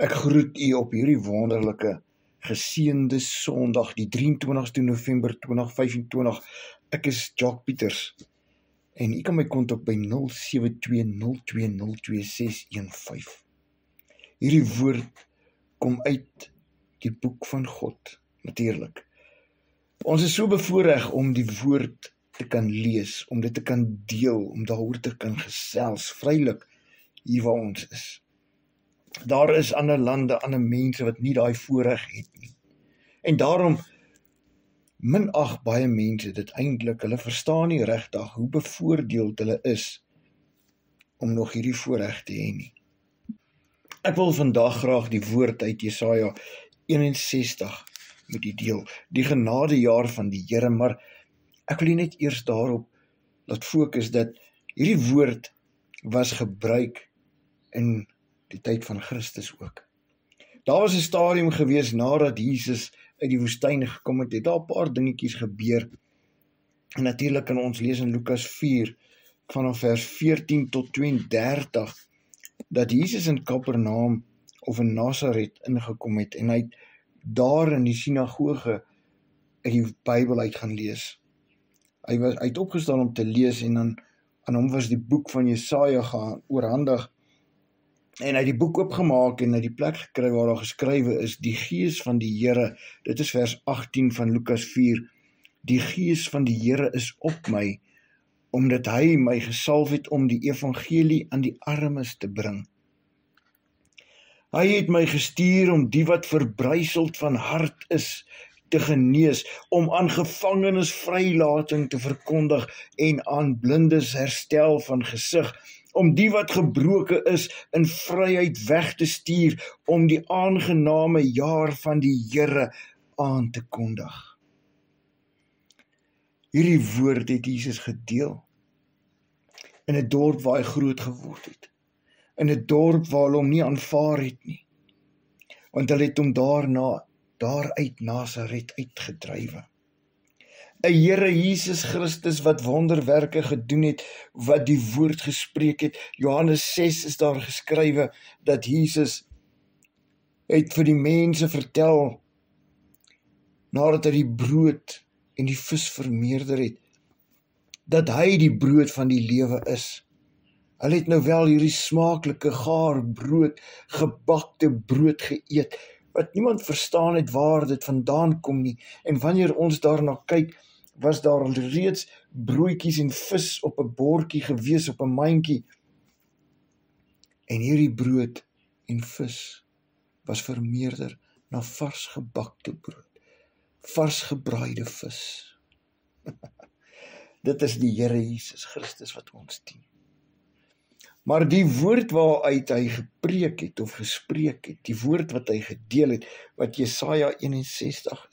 Ek groet u op hierdie wonderlike, geseënde Sondag, die 23 November 2025. Ek is Jacques Pieters en u kan my kontak by 0720202615. Hierdie woord kom uit die boek van God, natuurlik. Ons is so bevoorreg om die woord te kan lees, om dit te kan deel, om daaroor te kan gesels, vrylik hier waar ons is. Daar is ander lande, ander mense wat nie daai voorreg het nie. En daarom minag baie mense dit eintlik. Hulle verstaan nie regtig hoe bevoordeeld hulle is om nog hierdie voorreg te hê nie. Ek wil vandag graag die woord uit Jesaja 61 met u deel, die genadejaar van die Here, maar ek wil net eers daarop laat fokus dat hierdie woord was gebruik in die tyd van Christus ook. Daar was 'n stadium gewees nadat Jesus uit die woestyn gekom het, daar 'n paar dingetjies gebeur. En natuurlik kan ons lees in Lukas 4 vanaf vers 14 tot 32 dat Jesus in Kapernaum of in Nasaret ingekom het en hy het daar in die sinagoge uit die Bybel uit gaan lees. Hy het opgestaan om te lees en dan aan hom was die boek van Jesaja gaan oorhandig. En hy het die boek oopgemaak en hy het die plek gekry waar daar geskrywe is, die Gees van die Here, dit is vers 18 van Lukas 4, die Gees van die Here is op my, omdat hy my gesalf het om die evangelie aan die armes te bring. Hy het my gestuur om die wat verbryseld van hart is te genees, om aan gevangenes vrylating te verkondig en aan blindes herstel van gesig, om die wat gebroken is in vryheid weg te stuur, om die aangename jaar van die Here aan te kondig. Hierdie woord het Jesus gedeel in 'n dorp waar hy groot geword het, in 'n dorp waar hulle hom nie aanvaar het nie, want hulle het hom daaruit Nasaret uitgedrywe. 'n Here Jesus Christus wat wonderwerke gedoen het, wat die woord gespreek het. Johannes 6 is daar geskrywe dat Jesus het vir die mense vertel, nadat hy die brood en die vis vermeerder het, dat hy die brood van die lewe is. Hulle het nou wel hierdie smaaklike gaar brood, gebakte brood geëet, wat niemand verstaan het waar dit vandaan kom nie. En wanneer ons daarna kyk, was daar al reeds broodjies en vis op 'n bordjie gewees, op 'n mandjie. En hierdie brood en vis was vermeerder na vars gebakte brood, vars gebraaide vis. Dit is die Here Jesus Christus wat ons dien. Maar die woord waaruit hy gepreek het of gespreek het, die woord wat hy gedeel het, wat Jesaja 61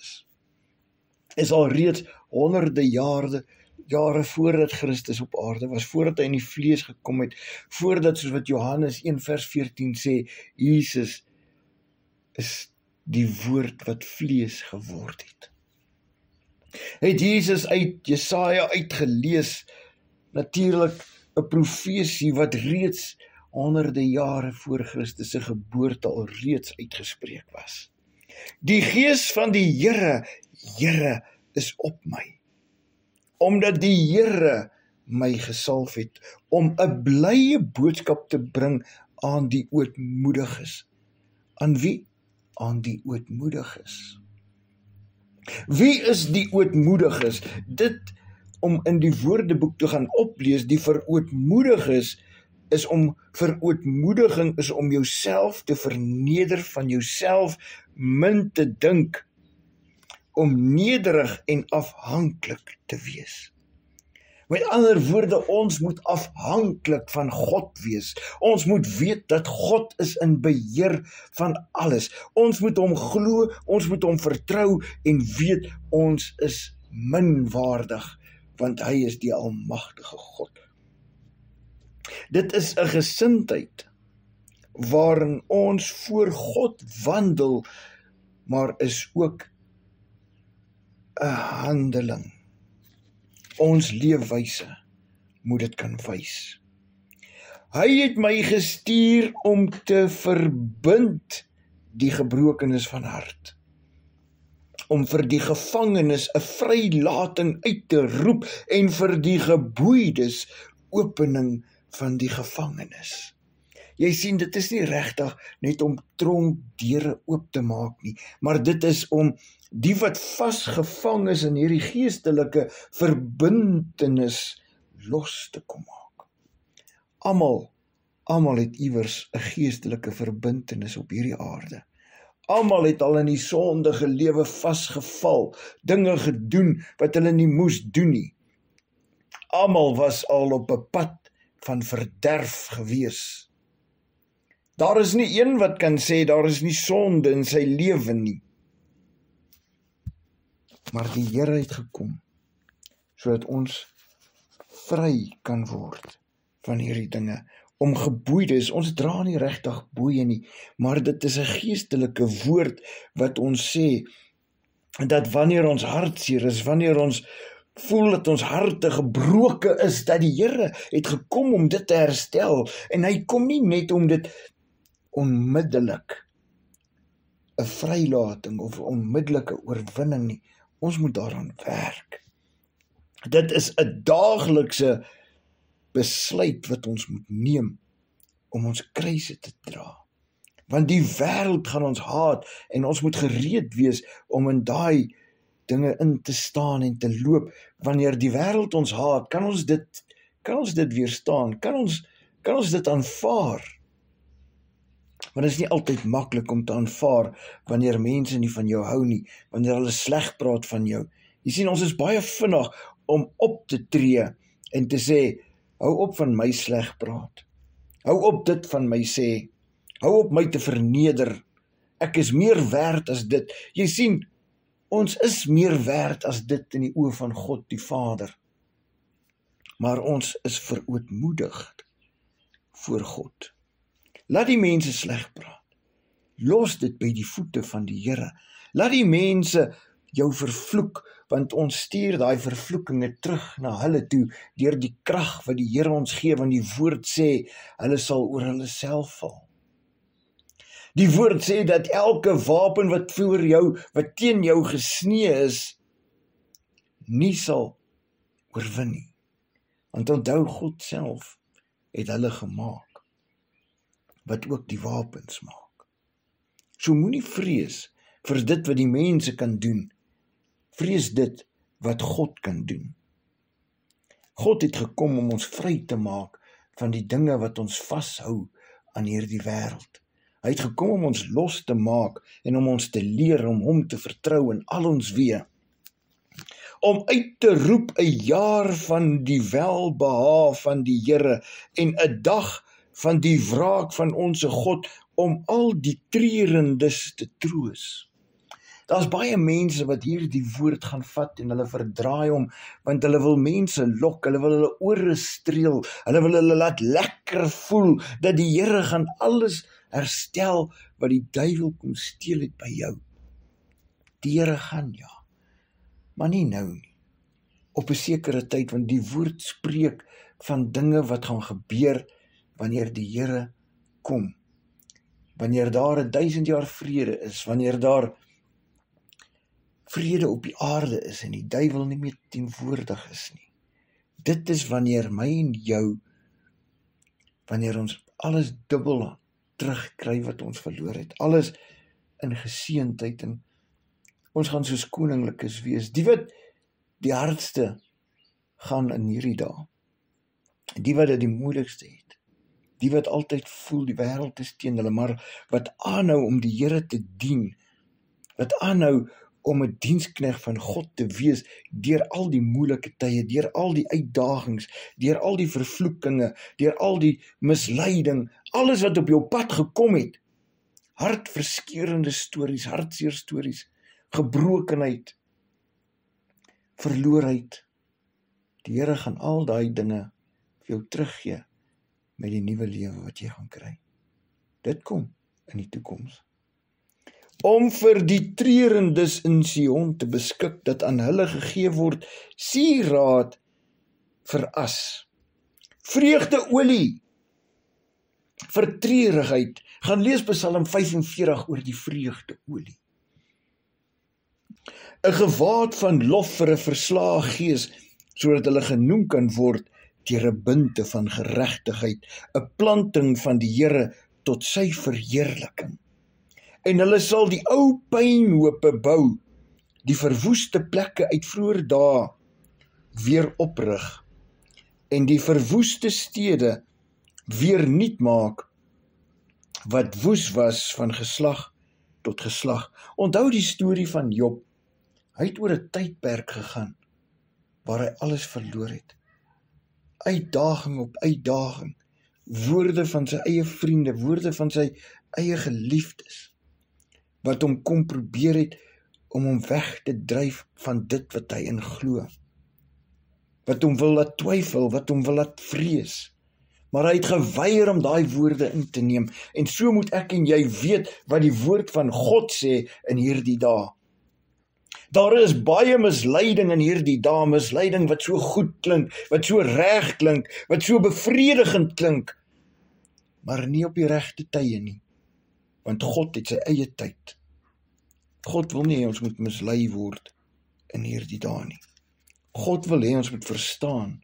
is al reeds honderde jare voordat Christus op aarde was, voordat hy in die vlees gekom het, voordat, soos wat Johannes 1 vers 14 sê, Jesus is die woord wat vlees geword het. Het Jesus uit Jesaja uitgelees, natuurlik 'n profesie wat reeds honderde jare voor Christus se geboorte al reeds uitgespreek was. Die Gees van die Here is op my, omdat die Here my gesalf het om 'n blye boodskap te bring aan die ootmoediges. Aan wie? Aan die ootmoediges. Wie is die ootmoediges? Dit om in die woordeboek te gaan oplees, die verootmoediges verootmoediging is om jouself te verneder, van jouself min te dink, om nederig en afhanklik te wees. Met ander woorde, ons moet afhanklik van God wees. Ons moet weet dat God is in beheer van alles. Ons moet hom glo, ons moet hom vertrou en weet ons is minwaardig, want hy is die almagtige God. Dit is 'n gesindheid waarin ons voor God wandel, maar is ook 'n handeling. Ons leefwyse moet dit kan wys. Hy het my gestuur om te verbind die gebrokenes van hart, om vir die gevangenes 'n vrylating uit te roep en vir die geboeides opening van die gevangenes. Jy sien, dit is nie regtig net om tronkdeure oop te maak nie, maar dit is om die wat vasgevang is in hierdie geestelike verbintenis los te kom maak. Almal het iewers 'n geestelike verbintenis op hierdie aarde. Almal het al in die sondige lewe vasgeval, dinge gedoen wat hulle nie moes doen nie. Almal was al op 'n pad van verderf gewees. Daar is nie een wat kan sê daar is nie sonde in sy lewe nie. Maar die Here het gekom sodat ons vry kan word van hierdie dinge. Om geboeides, ons dra nie regtig boeie nie, maar dit is 'n geestelike woord wat ons sê, dat wanneer ons hartseer is, wanneer ons voel dat ons harte gebroke is, dat die Here het gekom om dit te herstel, en hy kom nie net om dit onmiddellik 'n vrylating of 'n onmiddellike oorwinning nie, ons moet daaraan werk. Dit is 'n daaglikse besluit wat ons moet neem om ons kruise te dra. Want die wêreld gaan ons haat en ons moet gereed wees om in daai dinge in te staan en te loop. Wanneer die wêreld ons haat, kan ons dit weerstaan? Kan ons dit aanvaar? Want dit is nie altyd maklik om te aanvaar wanneer mense nie van jou hou nie, wanneer hulle sleg praat van jou. Jy sien, ons is baie vinnig om op te tree en te sê, hou op van my sleg praat. Hou op dit van my sê. Hou op my te verneder. Ek is meer werd as dit. Jy sien, ons is meer werd as dit in die oë van God die Vader. Maar ons is verootmoedig voor God. Laat die mense sleg praat. Los dit by die voete van die Here. Laat die mense jou vervloek, want ons stuur daai vervloekinge terug na hulle toe, deur die krag wat die Here ons gee, want die woord sê, hulle sal oor hulle self val. Die woord sê dat elke wapen wat teen jou gesnee is, nie sal oorwin nie. Want onthou, God self het hulle gemaak, wat ook die wapens maak. So moenie vrees vir dit wat die mense kan doen. Vrees dit wat God kan doen. God het gekom om ons vry te maak van die dinge wat ons vashou aan hierdie wêreld. Hy het gekom om ons los te maak en om ons te leer om hom te vertrou in al ons weë. Om uit te roep 'n jaar van die welbehae van die Here en 'n dag van die wraak van onsse God, om al die treurendes te troos. Daar's baie mense wat hierdie woord gaan vat en hulle verdraai hom, want hulle wil mense lok, hulle wil hulle ore streel, hulle wil hulle laat lekker voel, dat die Here gaan alles herstel wat die duiwel kom steel het by jou. Die Here gaan, ja, maar nie nou nie, op 'n sekere tyd, want die woord spreek van dinge wat gaan gebeur wanneer die Here kom, wanneer daar 1000 jaar vrede is, wanneer daar vrede op die aarde is en die duiwel nie meer teenwoordig is nie. Dit is wanneer my en jou, wanneer ons alles dubbel terugkry wat ons verloor het, alles in geseëndheid, en ons gaan soos koninglikes wees, die wat die hardste gaan in hierdie dae, die wat dit die moeilikste het, die wat altyd voel die wêreld is teen hulle, maar wat aanhou om die Here te dien, wat aanhou om 'n diensknegt van God te wees, deur al die moeilike tye, deur al die uitdagings, deur al die vervloekinge, deur al die misleiding, alles wat op jou pad gekom het, hartverskeurende stories, hartseer stories, gebrokenheid, verloorheid. Die Here gaan al daai dinge vir jou teruggee met die nuwe lewe wat jy gaan kry. Dit kom in die toekoms. Om vir die treurendes in Sion te beskik, dat aan hulle gegee word sieraad vir as, vreugdeolie vir treurigheid, Gaan lees Psalm 45 oor die vreugdeolie. 'n gewaad van lof vir 'n verslae gees, sodat hulle genoem kan word deur 'n bunte van geregtigheid, 'n planting van die Here tot sy verheerliking. En hulle sal die ou pynhope bou, die verwoeste plekke uit vroeër dae weer oprig, en die verwoeste stede weer nuut maak, wat woes was van geslag tot geslag. Onthou die storie van Job. Hy het oor 'n tydperk gegaan, waar hy alles verloor het. Uitdaging op uitdaging, woorde van sy eie vriende, woorde van sy eie geliefdes, wat hom kom probeer het, om hom weg te dryf van dit wat hy in glo. Wat hom wil laat twyfel, wat hom wil laat vrees. Maar hy het geweier om daai woorde in te neem. En so moet ek en jy weet wat die woord van God sê in hierdie dae. Daar is baie misleiding in hierdie dae, misleiding wat so goed klink, wat so reg klink, wat so bevredigend klink, maar nie op die regte tye nie. Want God het sy eie tyd. God wil nie hê ons moet mislei word in hierdie dae nie. God wil hê ons moet verstaan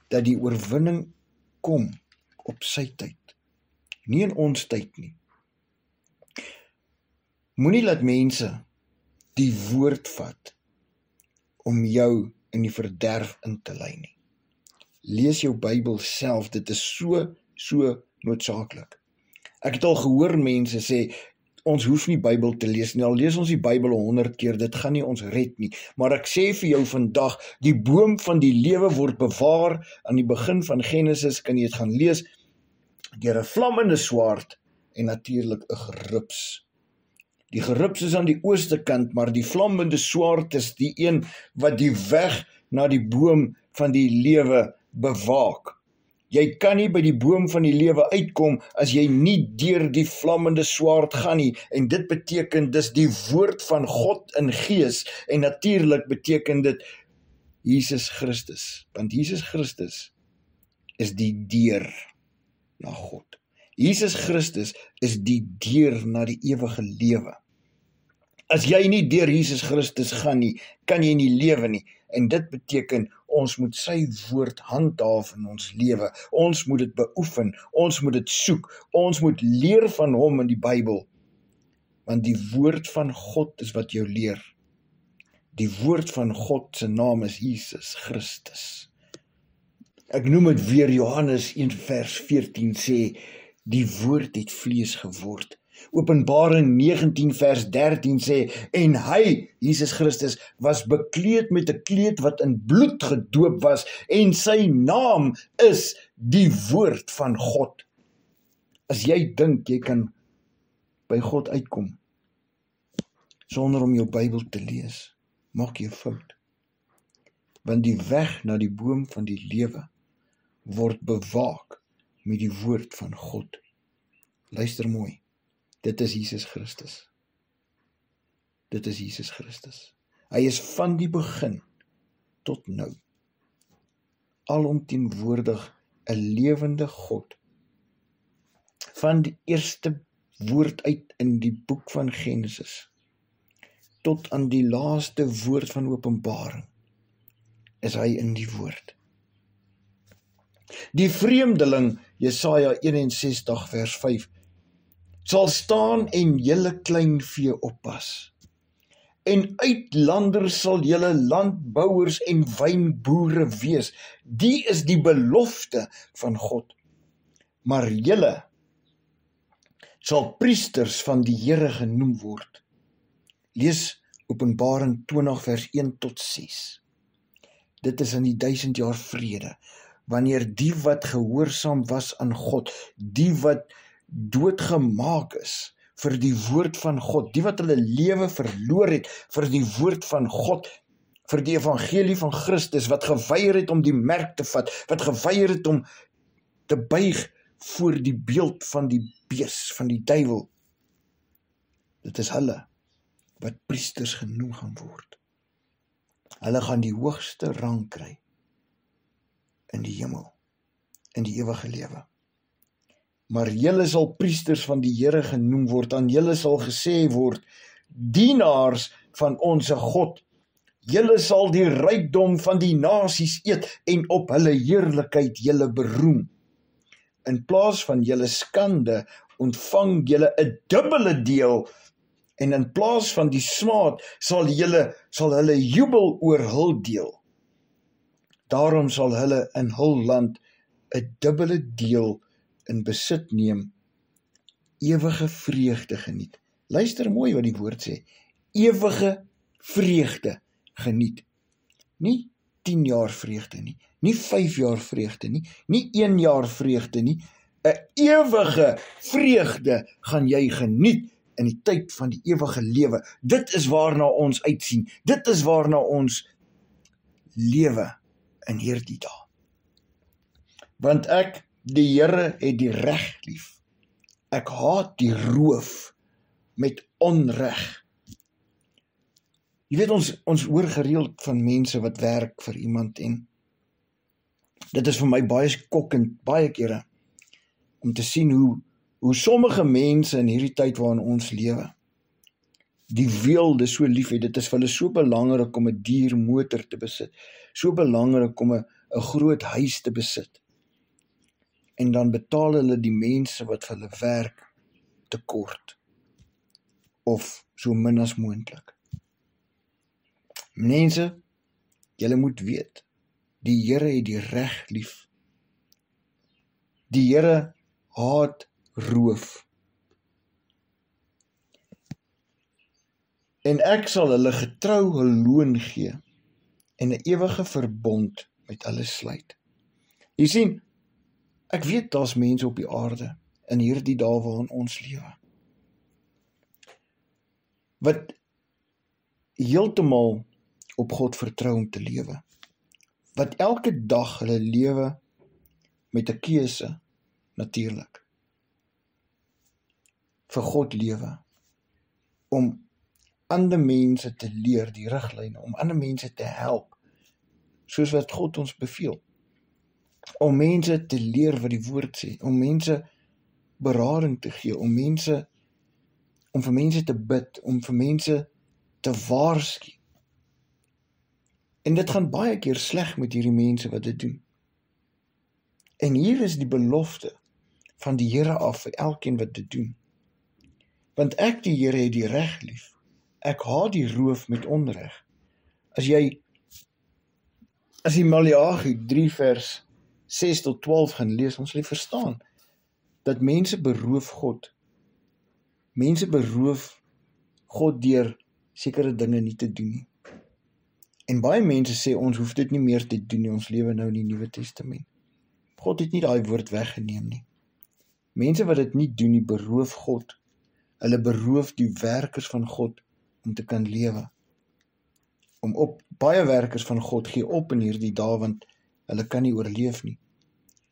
dat die oorwinning kom op sy tyd, nie in ons tyd nie. Moenie laat mense die woord vat om jou in die verderf in te lei nie. Lees jou Bybel self, dit is so noodsaaklik. Ek het al gehoor mense sê, ons hoef nie Bybel te lees nie, al lees ons die Bybel 100 keer, dit gaan nie ons red nie. Maar ek sê vir jou vandag, die boom van die lewe word bewaar, aan die begin van Genesis, kan jy dit gaan lees, deur 'n vlammende swaard, en natuurlik 'n gerups. Die gerups is aan die ooste kant, maar die vlammende swaard is die een wat die weg na die boom van die lewe bewaak. Jy kan nie by die boom van die lewe uitkom as jy nie deur die vlammende swaard gaan nie, en dit beteken dis die woord van God in gees, en natuurlik beteken dit Jesus Christus, want Jesus Christus is die deur na God. Jesus Christus is die deur na die ewige lewe. As jy nie deur Jesus Christus gaan nie, kan jy nie lewe nie, en dit beteken ons moet sy woord handhaaf in ons lewe, ons moet dit beoefen, ons moet dit soek, ons moet leer van hom in die Bybel, want die woord van God is wat jou leer. Die woord van God se naam is Jesus Christus. Ek noem dit weer, Johannes 1 vers 14 sê, die woord het vlees geword. Openbaring 19 vers 13 sê, en hy, Jesus Christus, was bekleed met 'n kleed wat in bloed gedoop was, en sy naam is die woord van God. As jy dink jy kan by God uitkom, sonder om jou Bybel te lees, maak jy 'n fout. Want die weg na die boom van die lewe word bewaak met die woord van God. Luister mooi. Dit is Jesus Christus. Dit is Jesus Christus. Hy is van die begin tot nou alomteenwoordig 'n lewende God. Van die eerste woord uit in die boek van Genesis tot aan die laaste woord van Openbaring is hy in die woord. Die vreemdeling, Jesaja 61 vers 5, sal staan en julle kleinvee oppas. En uitlanders sal julle landbouers en wynboere wees. Die is die belofte van God. Maar julle sal priesters van die Here genoem word. Lees Openbaring 20 vers 1 tot 6. Dit is in die 1000 jaar vrede, wanneer die wat gehoorsaam was aan God, die wat doodgemaak is vir die woord van God, die wat hulle lewe verloor het vir die woord van God, vir die evangelie van Christus, wat geweier het om die merk te vat, wat geweier het om te buig voor die beeld van die bees, van die duiwel. Dit is hulle wat priesters genoem gaan word. Hulle gaan die hoogste rang kry in die hemel, in die ewige lewe. maar julle sal priesters van die Here genoem word, aan julle sal gesê word, dienaars van onse God. Julle sal die rykdom van die nasies eet en op hulle heerlikheid julle beroem. In plaas van julle skande ontvang julle 'n dubbele deel, en in plaas van die smaad sal hulle jubel oor hul deel. Daarom sal hulle in hul land 'n dubbele deel in besit neem, ewige vreugde geniet. Luister mooi wat die woord sê, ewige vreugde geniet. Nie 10 jaar vreugde nie, nie 5 jaar vreugde nie, nie 1 jaar vreugde nie, 'n ewige vreugde gaan jy geniet in die tyd van die ewige lewe. Dit is waarna ons uitsien, dit is waarna ons lewe in hierdie dae. Want ek, die Here, het die reg lief. Ek haat die roof met onreg. Jy weet, ons hoor gereeld van mense wat werk vir iemand en dit is vir my baie skokkend, baie kere, om te sien hoe sommige mense in hierdie tyd waarin ons lewe, die weelde so lief het. Dit is vir hulle so belangrik om 'n duur motor te besit, so belangrik om 'n groot huis te besit. En dan betaal hulle die mense wat vir hulle werk te kort, of so min as moontlik. Mense, julle moet weet, die Here het die reg lief. Die Here haat roof. En ek sal hulle getrou hul loon gee en 'n ewige verbond met hulle sluit. Jy sien, ek weet daar's mense op die aarde in hierdie dae waarin ons lewe, wat heeltemal op God vertrou om te lewe, wat elke dag hulle lewe met 'n keuse, natuurlik, vir God lewe, om ander mense te leer die riglyne, om ander mense te help, soos wat God ons beveel, om mense te leer wat die woord sê, om mense berading te gee, om vir mense te bid, om vir mense te waarsku. En dit gaan baie keer sleg met hierdie mense wat dit doen. En hier is die belofte van die Here af vir elkeen wat dit doen. Want ek, die Here, het die reg lief. Ek haat die roof met onreg. As jy Maleagi 3 vers 6 tot 12 gaan lees, ons sal verstaan dat mense beroof God. Mense beroof God deur sekere dinge nie te doen nie. En baie mense sê ons hoef dit nie meer te doen nie, ons lewe nou in die Nuwe Testament. God het nie daai woord weggeneem nie. Mense wat dit nie doen nie, beroof God. Hulle beroof die werkers van God om te kan lewe. Baie werkers van God gee op in hierdie dae, want hulle kan nie oorleef nie.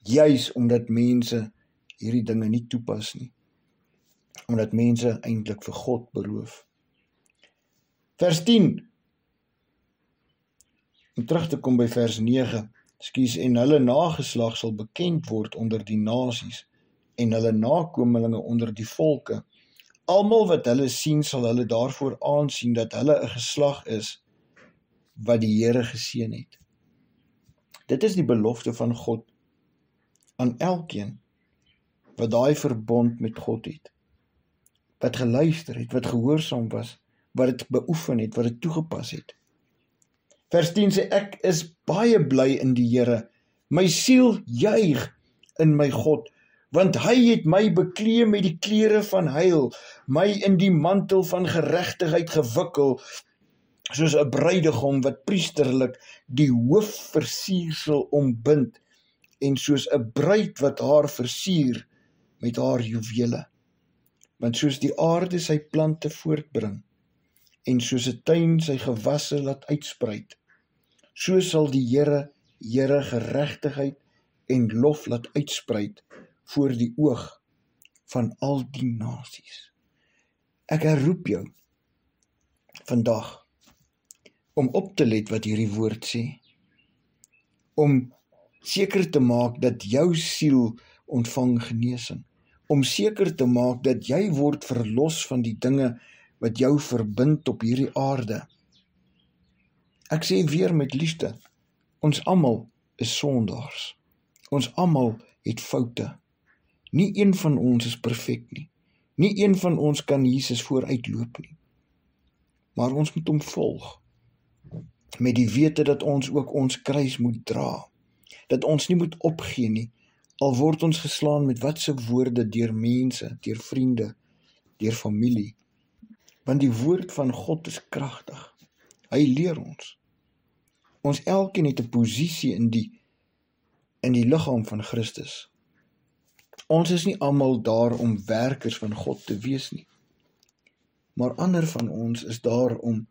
Juis omdat mense hierdie dinge nie toepas nie. Omdat mense eintlik vir God beroof. Vers 10. Om terug te kom by vers 9. En hulle nageslag sal bekend word onder die nasies en hulle nakomelinge onder die volke. Almal wat hulle sien, sal hulle daarvoor aansien dat hulle 'n geslag is wat die Here geseën het. Dit is die belofte van God aan elkeen wat daai verbond met God het, wat geluister het, wat gehoorsaam was, wat dit beoefen het, wat dit toegepas het. Vers 10 sê, ek is baie bly in die Here, my siel juig in my God, want hy het my beklee met die klere van heil, my in die mantel van geregtigheid gewikkel, soos 'n bruidegom wat priesterlik die hoofversiersel ombind, en soos 'n bruid wat haar versier met haar juwele. Want soos die aarde sy plante voortbring, en soos 'n tuin sy gewasse laat uitspruit, so sal die Here geregtigheid en lof laat uitspruit voor die oog van al die nasies. Ek herroep jou vandag om op te let wat hierdie woord sê, om seker te maak dat jou siel ontvang genesing, om seker te maak dat jy word verlos van die dinge wat jou verbind op hierdie aarde. Ek sê weer met liefde, ons almal is sondaars. Ons almal het foute. Nie een van ons is perfek nie. Nie een van ons kan Jesus vooruitloop nie. Maar ons moet hom volg, met die wete dat ons ook ons kruis moet dra. Dat ons nie moet opgee nie, al word ons geslaan met watse woorde deur mense, deur vriende, deur familie. Want die woord van God is kragtig. Hy leer ons. Ons elkeen het 'n posisie in die liggaam van Christus. Ons is nie almal daar om werkers van God te wees nie. Maar ander van ons is daar om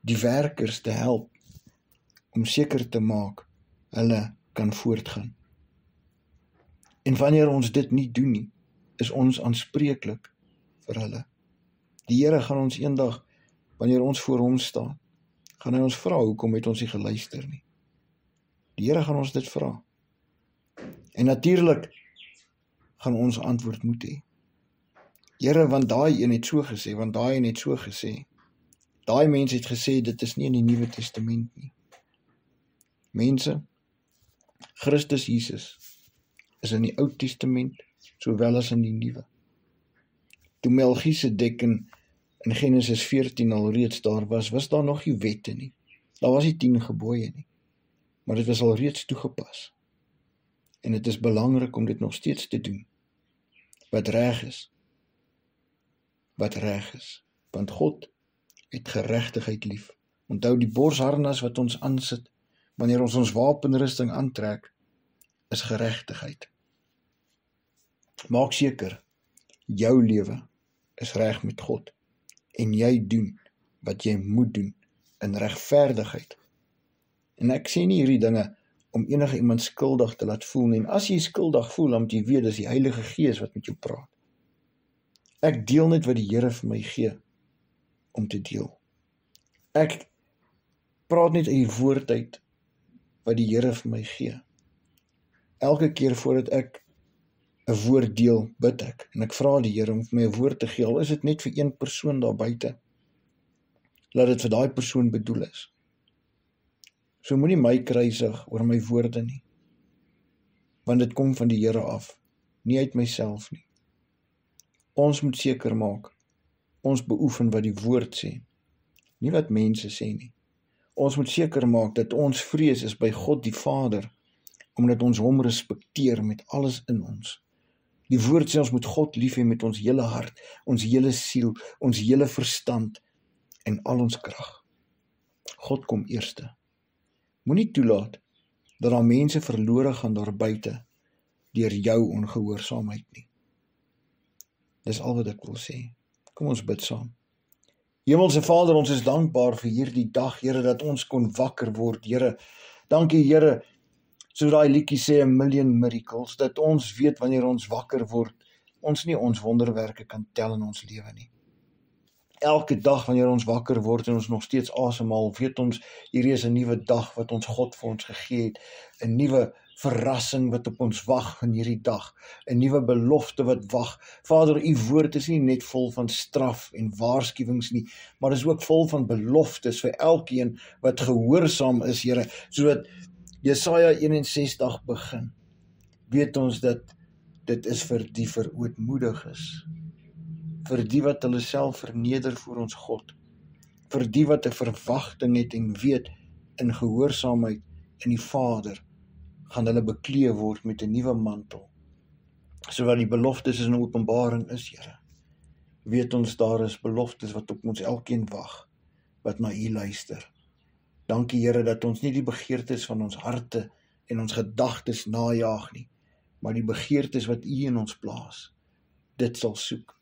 die werkers te help, om seker te maak, hulle kan voortgaan. En wanneer ons dit nie doen nie, is ons aanspreeklik vir hulle. Die Here gaan ons eendag, wanneer ons voor hom staan, gaan hy ons vra, hoekom het ons nie geluister nie? Die Here gaan ons dit vra. En natuurlik gaan ons antwoord moet hê. Here, want daai een het so gesê, want daai een het so gesê. Daai mens het gesê, dit is nie in die Nuwe Testament nie. Mense, Christus Jesus is in die Ou Testament, sowel as in die Nuwe. Toe Melchisedek in Genesis 14 al reeds daar was daar nog nie wette nie. Daar was nie 10 gebooie nie. Maar dit was al reeds toegepas. En dit is belangrik om dit nog steeds te doen. Wat reg is. Wat reg is. Want God het geregtigheid lief. Onthou die borsharnas wat ons aansit, wanneer ons wapenrusting aantrek, is geregtigheid. Maak seker, jou lewe is reg met God. En jy doen wat jy moet doen in regverdigheid. En ek sê nie hierdie dinge om enige iemand skuldig te laat voel nie. En as jy skuldig voel, dan moet jy weet, dis die Heilige Gees wat met jou praat. Ek deel net wat die Here vir my gee om te deel. Ek praat net uit die woord uit wat die Here vir my gee. Elke keer voordat ek 'n woord deel, bid ek, en ek vra die Here om vir my 'n woord te gee, al is dit net vir een persoon daar buite, laat dit vir daai persoon bedoel is. So moenie my kruisig oor my woorde nie, want dit kom van die Here af, nie uit myself nie. Ons moet seker maak, ons beoefen wat die woord sê, nie wat mense sê nie. Ons moet seker maak dat ons vrees is by God die Vader, omdat ons hom respekteer met alles in ons. Die woord sê ons moet God lief hê met ons hele hart, ons hele siel, ons hele verstand en al ons krag. God kom eerste. Moenie toelaat dat daar mense verlore gaan daar buite deur jou ongehoorsaamheid nie. Dis al wat ek wil sê. Kom ons bid saam. Hemelse Vader, ons is dankbaar vir hierdie dag, Here, dat ons kon wakker word, Here. Dankie, Here, so daai liedjie sê, 'n million miracles, dat ons weet wanneer ons wakker word, ons nie ons wonderwerke kan tel in ons lewe nie. Elke dag wanneer ons wakker word en ons nog steeds asemhaal, weet ons, hierdie is 'n nuwe dag wat ons God vir ons gegee het, 'n nuwe verrassing wat op ons wag in hierdie dag, 'n nuwe belofte wat wag. Vader, u woord is nie net vol van straf en waarskuwings nie, maar is ook vol van beloftes vir elkeen wat gehoorsaam is, Here, sodat Jesaja 61 begin. Weet ons dat dit is vir die verootmoediges, vir die wat hulle self verneder voor ons God, vir die wat 'n verwagting het en weet in gehoorsaamheid in die Vader, gaan hulle bekleed word met 'n nuwe mantel. Sodat die beloftes in Openbaring is, Here. Weet ons daar is beloftes wat op ons elkeen wag, wat na u luister. Dankie, Here, dat ons nie die begeertes van ons harte en ons gedagtes najaag nie, maar die begeertes wat u in ons plaas, dit sal soek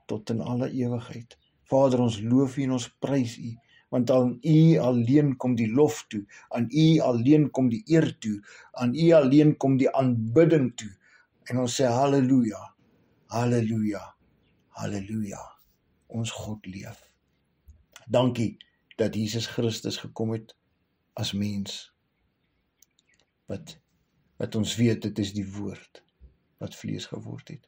tot in alle ewigheid. Vader, ons loof u en ons prys u, want aan u alleen kom die lof toe, aan u alleen kom die eer toe, aan u alleen kom die aanbidding toe. En ons sê halleluja, halleluja, halleluja. Ons God leef. Dankie dat Jesus Christus gekom het as mens, wat ons weet, dit is die woord wat vlees geword het.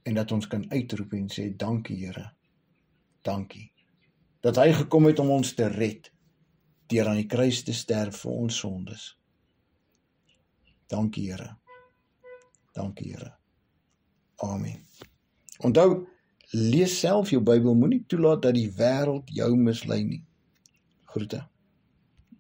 en dat ons kan uitroep en sê, dankie Here, dankie, dat hy gekom het om ons te red, deur aan die kruis te sterf vir ons sondes. Dankie Here, dankie Here, amen. Onthou, lees self jou Bybel, moenie toelaat dat die wêreld jou mislei nie. Groete.